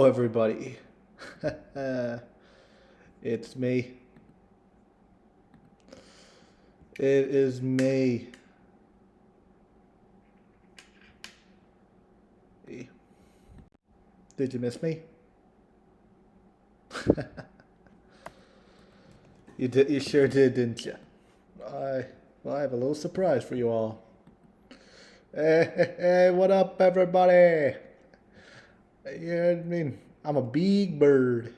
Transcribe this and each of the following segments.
Everybody. It's me. It is me. Did you miss me? You did. You sure did, didn't you? I well, I have a little surprise for you all. Hey, what up, everybody? Yeah, I mean, I'm a big bird.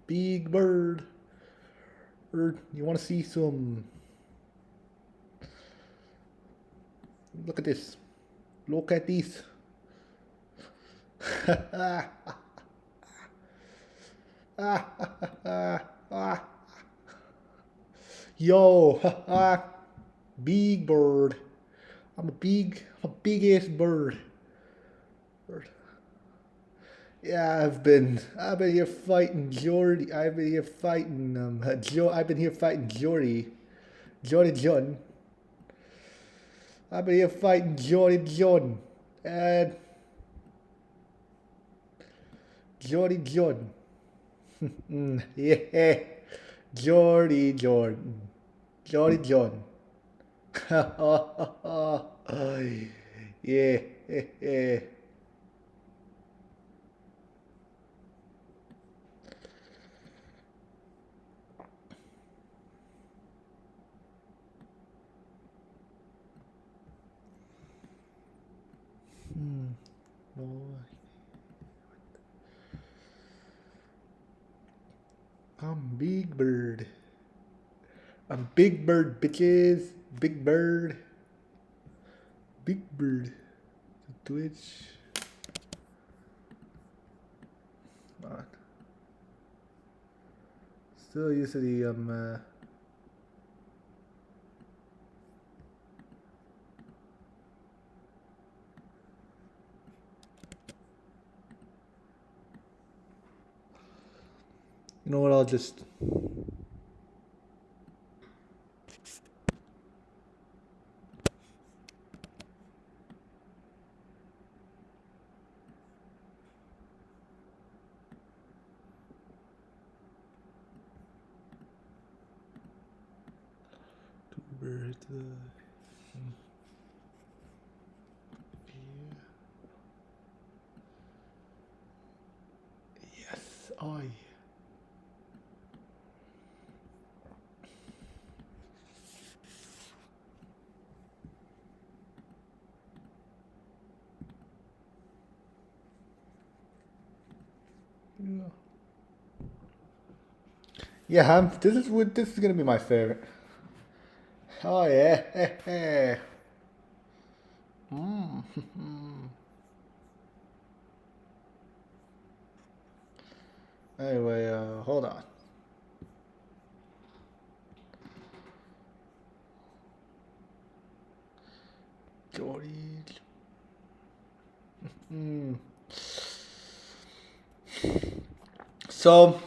Big bird. You want to see some? Look at this. Look at this. Yo, big bird. I'm a big ass bird. Yeah, I've been here fighting Jordy. I've been here fighting I've been here fighting Jordy John. I've been here fighting Jordy John, and Jordy John. Yeah, Jordy Jordan, Jordy John. Yeah, yeah. I'm Big Bird. I'm Big Bird, bitches. Big Bird. Big Bird. Twitch. On. Still used to the You know what? I'll just. Yes, I. Yeah, this is gonna be my favorite. Oh yeah. Mm. Anyway, hold on. Jordy. Mm. So,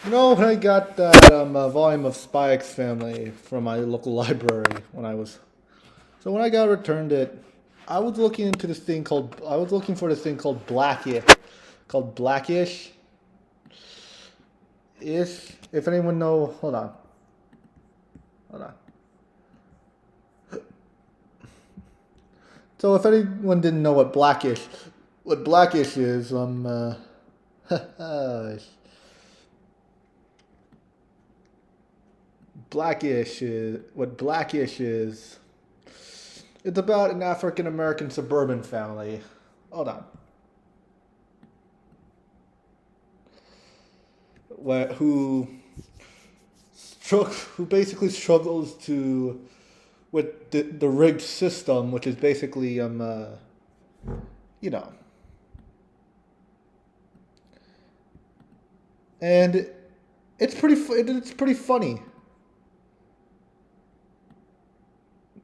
when I got that volume of Spy X Family from my local library when I got returned it, I was looking into this thing called I was looking for this thing called Blackish. If anyone know, hold on. So if anyone didn't know what Blackish is, Blackish is. It's about an African American suburban family. Hold on. Who who basically struggles to with the rigged system, which is basically you know, and it's pretty funny.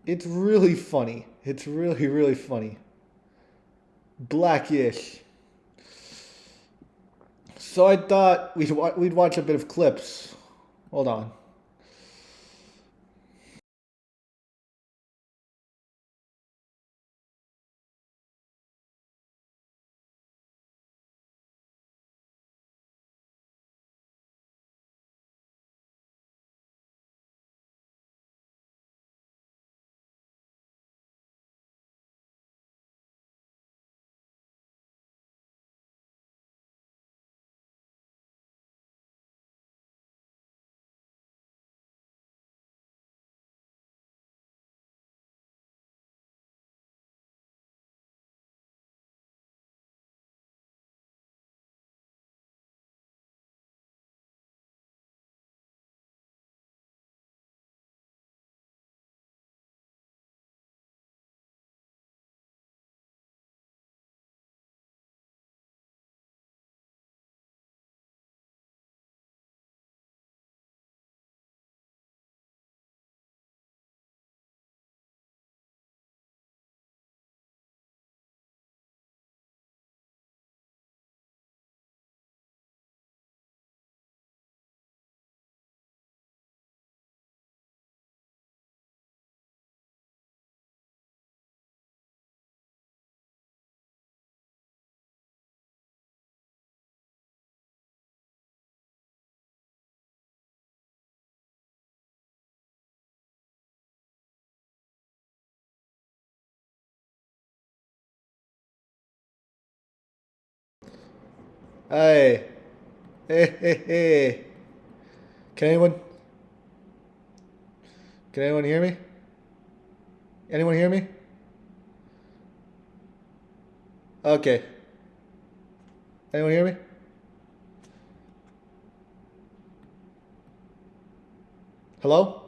It's really funny. It's really funny. Blackish. So I thought we'd watch a bit of clips. Hold on. Hey. Hey, hey, hey. Can anyone can anyone hear me? Anyone hear me? Okay. Anyone hear me? Hello?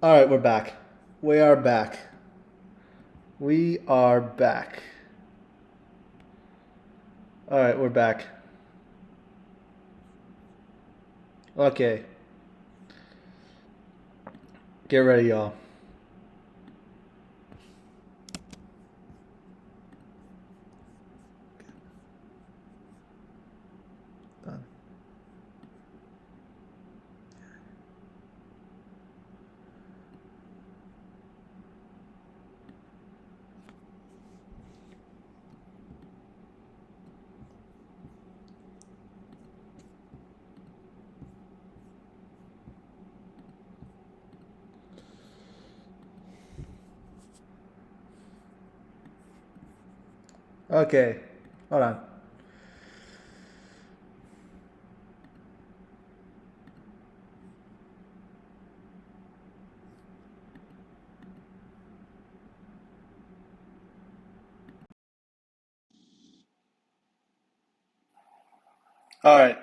All right, we're back. We are back. We are back. All right, we're back. Okay. Get ready, y'all. Done. Okay. Hold on. All right.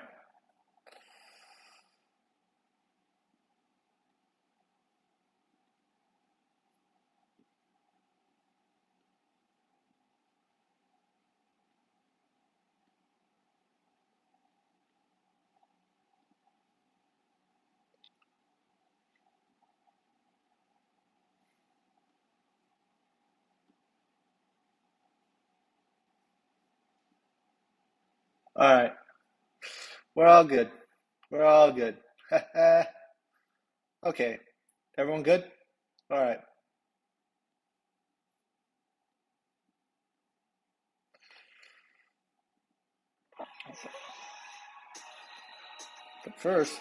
All right. We're all good. We're all good. Okay. Everyone good? All right. But first,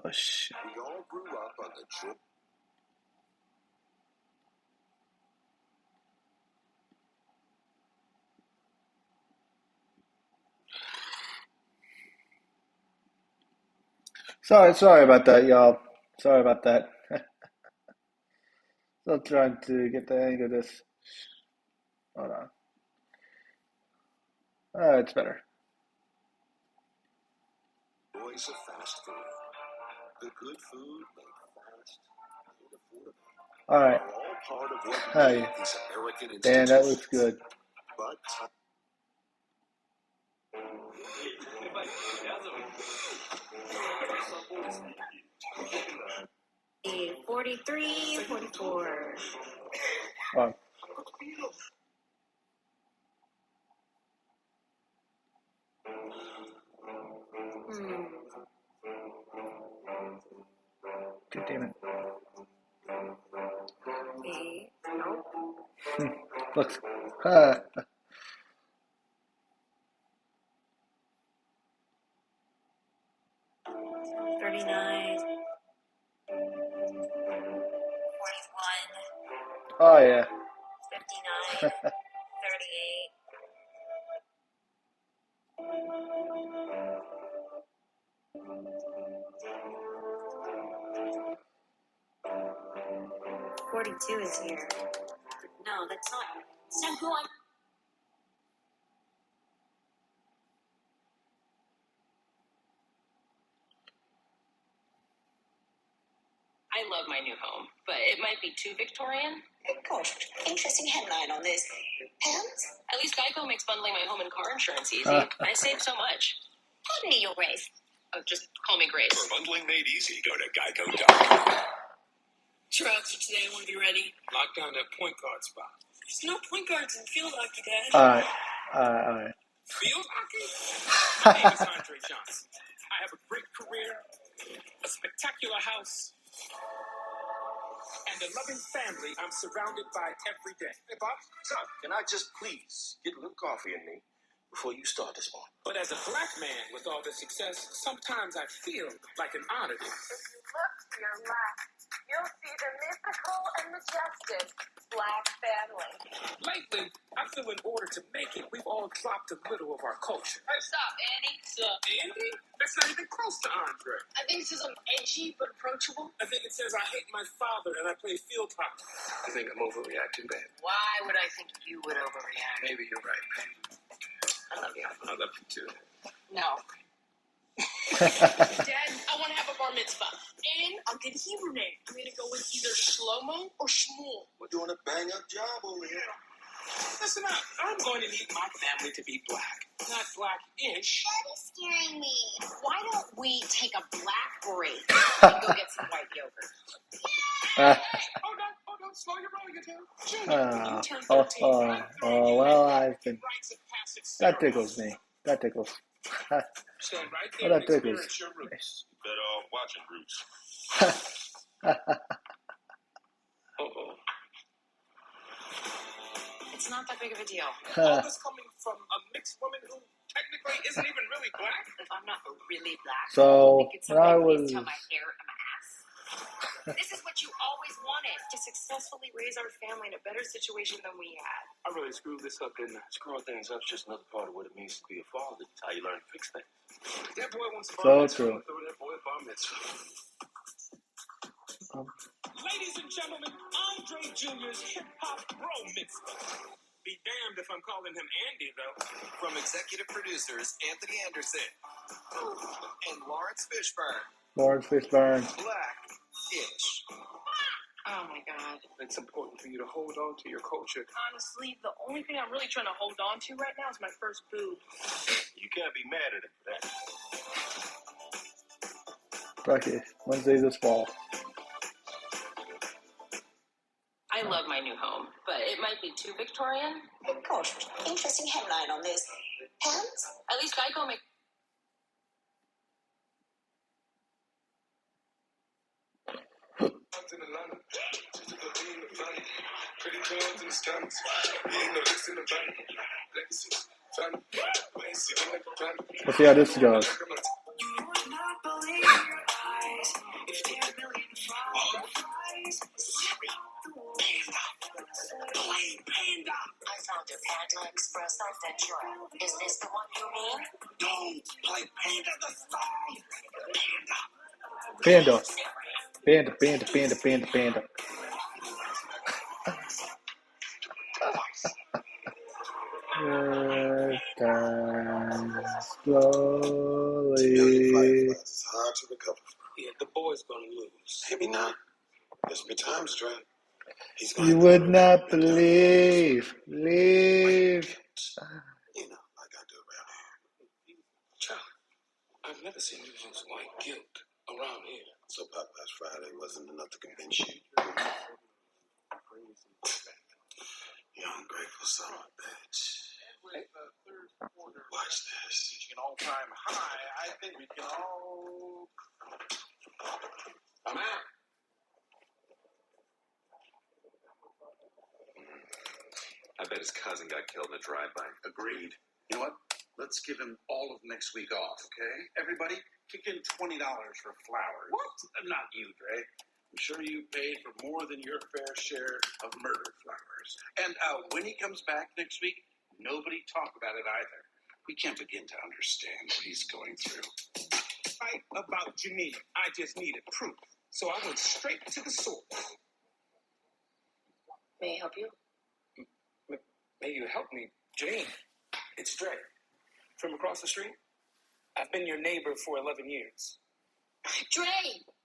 oh shit. We all grew up on the trip. Sorry about that, y'all. Sorry about that. Still trying to get the hang of this. Hold on. It's better. Joys of fast food. The good food made fast and affordable All right. are all part of what Hey, made these American Dan, that institutions. looks good. But A 43, 44. Oh, God damn it. Nope. Looks. 39, 41, Oh yeah. 59, 38. 42 is here. No, that's not. It's not who I'm. I love my new home, but it might be too Victorian. Gosh, interesting headline on this. Pounds? At least Geico makes bundling my home and car insurance easy. I save so much. Pardon me, Your Grace. Oh, just call me Grace. For bundling made easy, go to geico.com. Trucks for today when you ready. Lock down that point guard spot. There's no point guards in field hockey, Dad. Alright. Field hockey? My name is Andre Johnson. I have a great career, a spectacular house, and a loving family I'm surrounded by every day. Hey, Bob. Son, can I just please get a little coffee in me before you start this morning? But as a black man with all this success, sometimes I feel like an oddity. If you look to your left, you'll see the mythical and majestic Black family. Lately, I feel in order to make it, we've all dropped a little of our culture. Hey, stop, Andy. Stop. Andy? That's not even close to Andre. I think it says I'm edgy but approachable. I think it says I hate my father and I play field hockey. I think I'm overreacting, babe. Why would I think you would overreact? Maybe you're right, babe. I love you. I love you too. No. Dad, I want to have a bar mitzvah. And I'll get a Hebrew name. I'm going to go with either Shlomo or Shmuel. We're doing a bang-up job over here. Listen up. I'm going to need my family to be black. Not black-ish. That is scaring me. Why don't we take a black break and go get some white yogurt? Hold on. Slow your rolling until. Junior, you turn 13. Well, I've been. Rites of passage That ceremony. tickles me. That tickles. Stand right Oh, there that and tickles. experience your roots. Better off watching Roots. Uh-oh. It's not that big of a deal. All this coming from a mixed woman who technically isn't even really black? If I'm not really black, So, could when I somebody was. please tell my hair and my ass? This is what you always wanted, to successfully raise our family in a better situation than we had. I really screwed this up, didn't I? Screwing things up's just another part of what it means to be a father. It's how you learn to fix things. That boy wants to So bar mitzvah. true. Throw that boy a bar mitzvah. Ladies and gentlemen, Andre Jr.'s hip-hop bro mitzvah. Be damned if I'm calling him Andy, though. From executive producers Anthony Anderson and Lawrence Fishburne, Lawrence Fishburne. Black-ish. Oh my God. It's important for you to hold on to your culture. Honestly, the only thing I'm really trying to hold on to right now is my first boob. You can't be mad at him for that. Okay, Wednesday this fall. I love my new home, but it might be too Victorian. Gosh, interesting headline on this. Pounds? At least Geico makes. In the London, just to go be in the valley. Pretty clothes in the stands. Being the list in the van. Legacy, family. When you see them like a plan. Let's see how this goes. You would not believe your eyes if there are a million fireflies. Panda. I found a Panda Express adventure. Is this the one you mean? Don't play Panda the song. Panda. Panda. Time slowly. It's hard to recover from. Yeah, the boy's gonna lose. Maybe not. There's be times, Dre. He's You would not believe. Leave. You know, like I do around here. Charlie, I've never seen you lose white guilt around here. So Popeye's Friday wasn't enough to convince you. You ungrateful son of a bitch. Watch this. Reaching an all-time high. I think we can all. I'm out. I bet his cousin got killed in a drive-by. Agreed. You know what? Let's give him all of next week off, okay? Everybody, kick in $20 for flowers. What? Not you, Dre. I'm sure you paid for more than your fair share of murder flowers. And when he comes back next week, nobody talk about it either. We can't begin to understand what he's going through. Right about Janine, I just needed proof. So I went straight to the source. May I help you? May you help me, Janine? It's Dre. From across the street? I've been your neighbor for 11 years. Dre!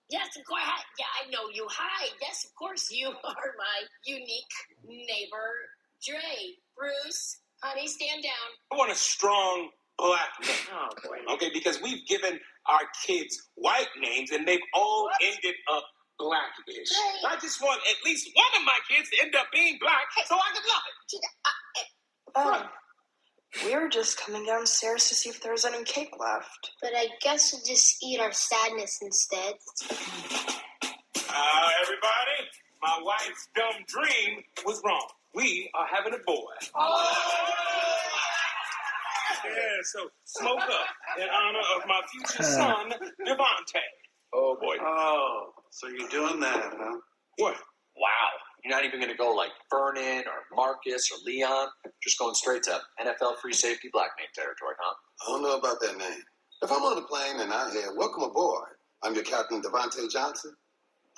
Yes, of course. Hi. Yeah, I know you. Hi. Yes, of course. You are my unique neighbor, Dre. Bruce, honey, stand down. I want a strong black name. Oh, boy. Okay, because we've given our kids white names and they've all ended up blackish. Right. I just want at least one of my kids to end up being black so I can love it. We were just coming downstairs to see if there was any cake left. But I guess we'll just eat our sadness instead. Everybody, my wife's dumb dream was wrong. We are having a boy. Yeah, so smoke up in honor of my future son, Devontae. Oh, boy. Oh, so you're doing that, huh? What? Wow. You're not even going to go like Vernon or Marcus or Leon. Just going straight to NFL free safety black name territory, huh? I don't know about that name. If I'm on the plane and I hear, welcome aboard, I'm your Captain Devontae Johnson,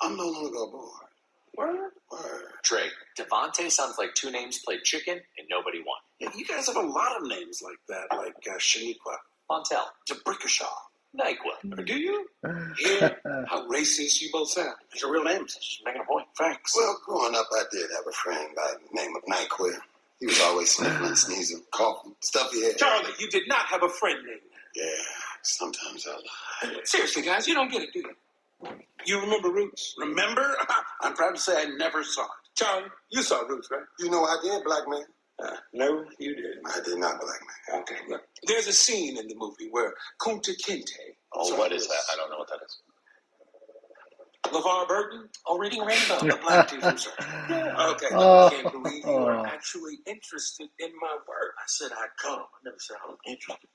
I'm no longer aboard. Word? Word. Trey, Devontae sounds like two names played chicken and nobody won. Yeah, you guys have a lot of names like that, like Shaniqua, Montel, Jabrikashaw. NyQuil. Do you? Yeah. How racist you both sound. It's your real names. Just making a point. Thanks. Well, growing up, I did have a friend by the name of NyQuil. He was always sniffling, sneezing, coughing, stuffy head. Charlie, you did not have a friend named that. Yeah, sometimes I lie. Seriously, guys, you don't get it, do you? You remember Roots? Remember? I'm proud to say I never saw it. Charlie, you saw Roots, right? You know I did, black man. No, you didn't. I did not, black man. Okay, look. There's a scene in the movie where Kunta Kinte. Oh, what is that? I don't know what that is. LeVar Burton? Oh, Reading Rainbow. The black dude from Circle. Okay, Oh. I can't believe you are actually interested in my work. I said I'd come. I never said I was interested.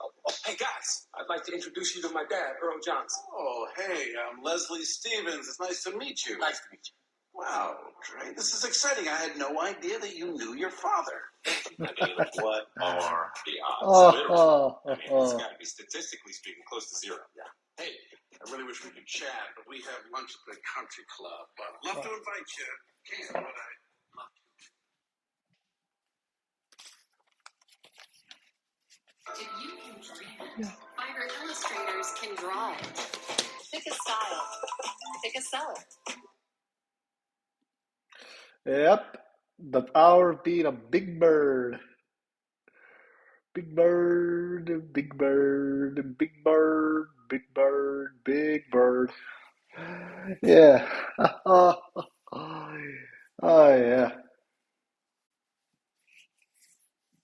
Hey, guys, I'd like to introduce you to my dad, Earl Johnson. Oh, hey, I'm Leslie Stevens. It's nice to meet you. Nice to meet you. Wow, Trey, this is exciting. I had no idea that you knew your father. I mean, what are the odds? Oh. It's got to be, statistically speaking, close to zero. Yeah. Hey, I really wish we could chat, but we have lunch at the country club. I'd love to invite you. Can't, but I'd love to. If you can dream it, Fiverr illustrators can draw it. Pick a style. Pick a seller. Yep, the hour beat a big bird. Big bird, big bird, big bird, big bird, big bird. Yeah.